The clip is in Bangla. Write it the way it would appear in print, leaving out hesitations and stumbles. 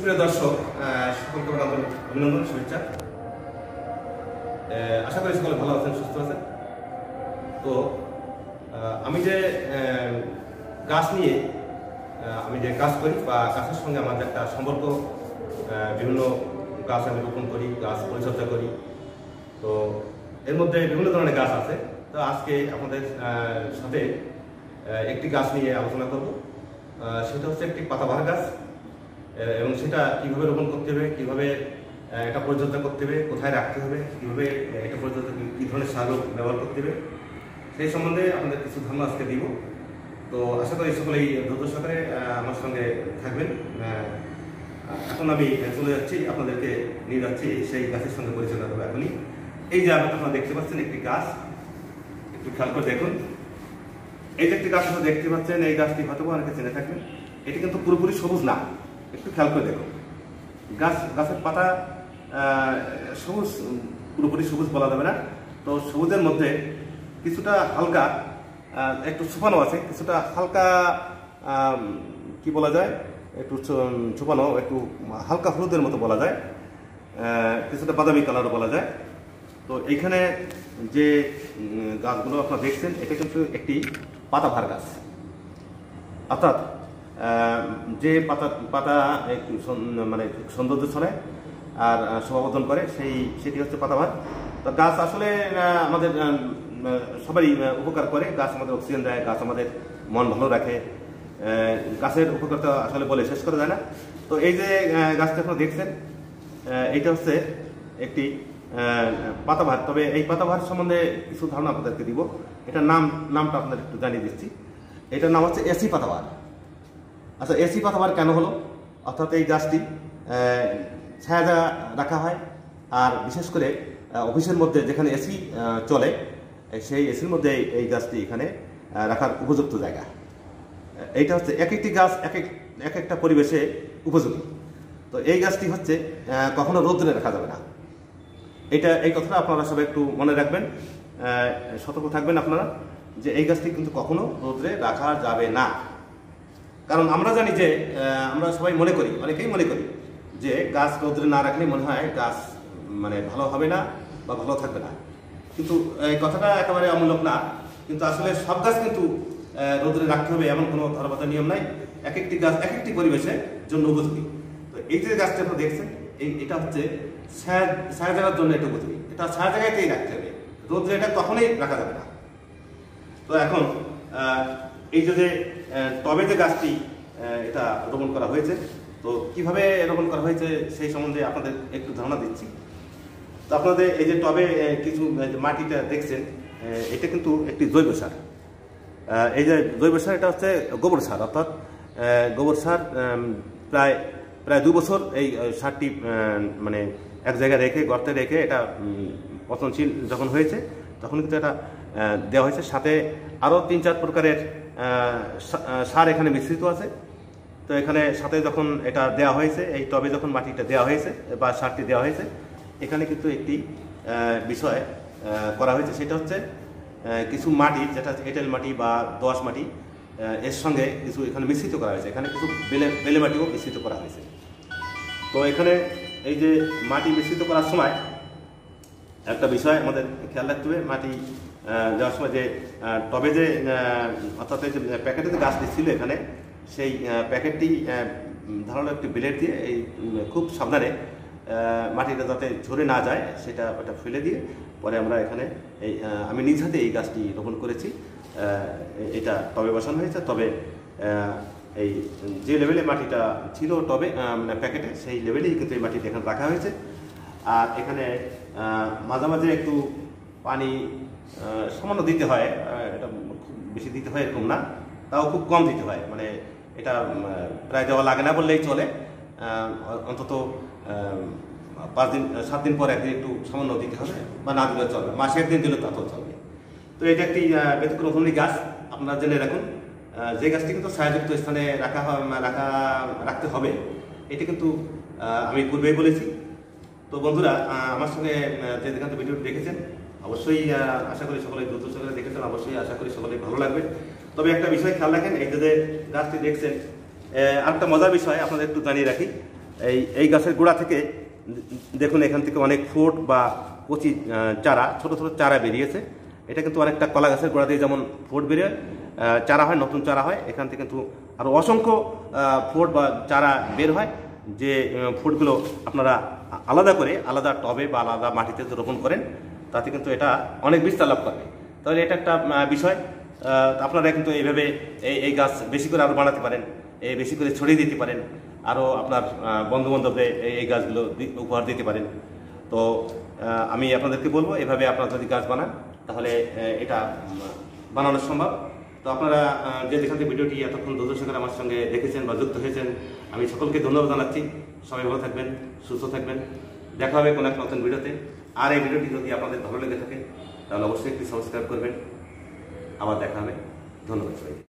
সুপ্রিয় দর্শক, সকলকে অভিনন্দন, শুভেচ্ছা। আশা করি সকলে ভালো আছেন, সুস্থ আছেন। তো আমি যে গাছ নিয়ে আমি যে কাজ করি বা গাছের সঙ্গে আমার একটা সম্পর্ক, বিভিন্ন গাছ আমি রোপণ করি, গাছ পরিচর্যা করি। তো এর মধ্যে বিভিন্ন ধরনের গাছ আছে। তো আজকে আপনাদের সাথে একটি গাছ নিয়ে আলোচনা করব। সেটা হচ্ছে একটি পাতাবাহার গাছ, এবং সেটা কীভাবে রোপণ করতে হবে, কীভাবে এটা পরিচর্যা করতে হবে, কোথায় রাখতে হবে, কীভাবে এটা পরিচর্যা, কী ধরনের সার ব্যবহার করতে হবে, সেই সম্বন্ধে আপনাদের কিছু ধারণা আজকে দিব। তো আশা করি সকলেই ধৈর্য সহকারে আমার সঙ্গে থাকবেন। এখন আমি চলে যাচ্ছি, আপনাদেরকে নিয়ে যাচ্ছি সেই গাছের সঙ্গে পরিচর্যা করবো। এখনই এই যে আপনারা দেখতে পাচ্ছেন একটি গাছ, একটু খেয়াল করে দেখুন। এই যে একটি গাছ আপনারা দেখতে পাচ্ছেন, এই গাছটি হয়তো অনেকে চিনে থাকবেন। এটি কিন্তু পুরোপুরি সবুজ না, একটু খেয়াল করে দেখুন। গাছের পাতা সবুজ, পুরোপুরি সবুজ বলা যাবে না। তো সবুজের মধ্যে কিছুটা হালকা একটু ছুপানো আছে, কিছুটা হালকা কি বলা যায়, একটু ছুপানো, একটু হালকা হলুদের মতো বলা যায়, কিছুটা বাদামি কালারও বলা যায়। তো এইখানে যে গাছগুলো আপনারা দেখছেন, এটা কিন্তু একটি পাতাবাহার গাছ। অর্থাৎ যে পাতা একটু মানে সৌন্দর্য ছড়ায় আর শোভাবর্ধন করে, সেটি হচ্ছে পাতাবাহার। তো গাছ আসলে আমাদের সবারই উপকার করে। গাছ আমাদের অক্সিজেন দেয়, গাছ আমাদের মন ভালো রাখে। গাছের উপকারটা আসলে বলে শেষ করা যায় না। তো এই যে গাছটা আপনারা দেখছেন, এইটা হচ্ছে একটি পাতাবাহার। তবে এই পাতাবাহার সম্বন্ধে কিছু ধারণা আপনাদেরকে দিব। এটার নামটা আপনাদের একটু জানিয়ে দিচ্ছি। এটার নাম হচ্ছে এসি পাতাবাহার। আচ্ছা, এসি পাতাবাহার কেন হলো? অর্থাৎ এই গাছটি ছায়া রাখা হয়, আর বিশেষ করে অফিসের মধ্যে যেখানে এসি চলে, সেই এসির মধ্যে এই গাছটি এখানে রাখার উপযুক্ত জায়গা। এইটা হচ্ছে এক একটি গাছ এক একটা পরিবেশে উপযোগী। তো এই গাছটি হচ্ছে কখনো রোদ্রে রাখা যাবে না। এই কথাটা আপনারা সবাই একটু মনে রাখবেন, সতর্ক থাকবেন আপনারা, যে এই গাছটি কিন্তু কখনো রোদ্রে রাখা যাবে না। কারণ আমরা জানি যে আমরা সবাই মনে করি, অনেকেই মনে করি যে গাছ রোদ্রে না রাখলে মনে হয় গাছ মানে ভালো হবে না বা ভালো থাকবে না। কিন্তু এই কথাটা একেবারে অমূলক না। কিন্তু আসলে সব গাছ কিন্তু রোদ্রে রাখতে হবে এমন কোনো ধর্মগত নিয়ম নাই। এক একটি গাছ এক একটি পরিবেশের জন্য উপযোগী। তো এই যে গাছটা আপনারা দেখছেন, এটা হচ্ছে ছায়া জায়গার জন্য এটা উপযোগী। এটা ছায়া জায়গাতেই রাখতে হবে, রোদ্রে এটা কখনোই রাখা যাবে না। তো এখন এই যে টবে যে গাছটি এটা রোপণ করা হয়েছে, তো কিভাবে রোপণ করা হয়েছে সেই সম্বন্ধে আপনাদের একটু ধারণা দিচ্ছি। তো আপনাদের এই যে টবে কিছু মাটিটা দেখছেন, এটা কিন্তু একটি জৈব সার। এই যে জৈব সার, এটা হচ্ছে গোবর সার। অর্থাৎ গোবর সার প্রায় 2 বছর এই সারটি মানে এক জায়গায় রেখে, গর্তে রেখে, এটা পচনশীল যখন হয়েছে তখন কিন্তু এটা দেওয়া হয়েছে। সাথে আরও 3-4 প্রকারের সার এখানে মিশ্রিত আছে। তো এখানে সাথে যখন এটা দেওয়া হয়েছে, এই টবে যখন মাটিটা দেওয়া হয়েছে বা সারটি দেওয়া হয়েছে, এখানে কিন্তু একটি বিষয় করা হয়েছে। সেটা হচ্ছে কিছু মাটি, যেটা এঁটেল মাটি বা দোআঁশ মাটি, এর সঙ্গে কিছু এখানে মিশ্রিত করা হয়েছে। এখানে কিছু বেলে মাটিও মিশ্রিত করা হয়েছে। তো এখানে এই যে মাটি মিশ্রিত করার সময় একটা বিষয় আমাদের খেয়াল রাখতে হবে। মাটি দেওয়ার সময় যে টবে যে অর্থাৎ এই যে প্যাকেটে যে গাছটি ছিল এখানে, সেই প্যাকেটটি ধারালো একটি ব্লেড দিয়ে এই খুব সাবধানে মাটিটা যাতে ঝরে না যায় সেটা ফেলে দিয়ে পরে আমরা এখানে আমি নিজ হাতে এই গাছটি রোপণ করেছি। এটা টবে বসানো হয়েছে। তবে এই যে লেভেলে মাটিটা ছিল টবে প্যাকেটে, সেই লেভেলেই কিন্তু এই মাটিটা এখানে রাখা হয়েছে। আর এখানে মাঝে মাঝে একটু পানি সামান্য দিতে হয়। এটা খুব বেশি দিতে হয় এরকম না, তাও খুব কম দিতে হয়। মানে এটা প্রায় দেওয়া লাগে না বললেই চলে। অন্তত 5-7 দিন পর একদিন একটু সামান্য দিতে হবে, বা না দিলে চলবে, মাসে 1 দিন দিলে তাতেও চলবে। তো এটা একটি ব্যতিক্রমধর্মী গাছ, আপনারা জেনে রাখুন। যে গাছটি কিন্তু ছায়াযুক্ত স্থানে রাখতে হবে, এটা কিন্তু আমি পূর্বেই বলেছি। তো বন্ধুরা, আমার সঙ্গে যেখান থেকে ভিডিওটি দেখেছেন, অবশ্যই আশা করি সকলে দ্রুত সহকারে দেখেছেন, অবশ্যই আশা করি সকলেই ভালো লাগবে। তবে একটা বিষয় খেয়াল রাখেন, এই যে গাছটি দেখছেন, আরেকটা মজার বিষয় আপনাদের একটু জানিয়ে রাখি। এই গাছের গোড়া থেকে দেখুন এখান থেকে অনেক ফুট বা কচি চারা, ছোট ছোট চারা বেরিয়েছে। এটা কিন্তু অনেকটা কলা গাছের গোড়া দিয়ে যেমন ফুট বেরিয়ে চারা হয়, নতুন চারা হয়, এখান থেকে কিন্তু আরও অসংখ্য ফুট বা চারা বের হয়, যে ফুটগুলো আপনারা আলাদা করে আলাদা টবে বা আলাদা মাটিতে রোপণ করেন, তাতে কিন্তু এটা অনেক বিস্তার লাভ করবে। তাহলে এটা একটা বিষয়। আপনারা কিন্তু এইভাবে এই গাছ বেশি করে আরও বানাতে পারেন, বেশি করে ছড়িয়ে দিতে পারেন, আরও আপনার বন্ধুবান্ধবদের এই গাছগুলো উপহার দিতে পারেন। তো আমি আপনাদেরকে বলবো, এভাবে আপনারা যদি গাছ বানান তাহলে এটা বানানো সম্ভব। তো আপনারা যে যেখান থেকে ভিডিওটি এতক্ষণ ধৈর্য সহকারে আমার সঙ্গে দেখেছেন বা যুক্ত হয়েছেন, আমি সকলকে ধন্যবাদ জানাচ্ছি। সবাই ভালো থাকবেন, সুস্থ থাকবেন। দেখা হবে কোনো এক নতুন ভিডিওতে। আর এই ভিডিওটি যদি আপনাদের ভালো লেগে থাকে তাহলে অবশ্যই একটি সাবস্ক্রাইব করবেন। আবার দেখা হবে। ধন্যবাদ সবাই।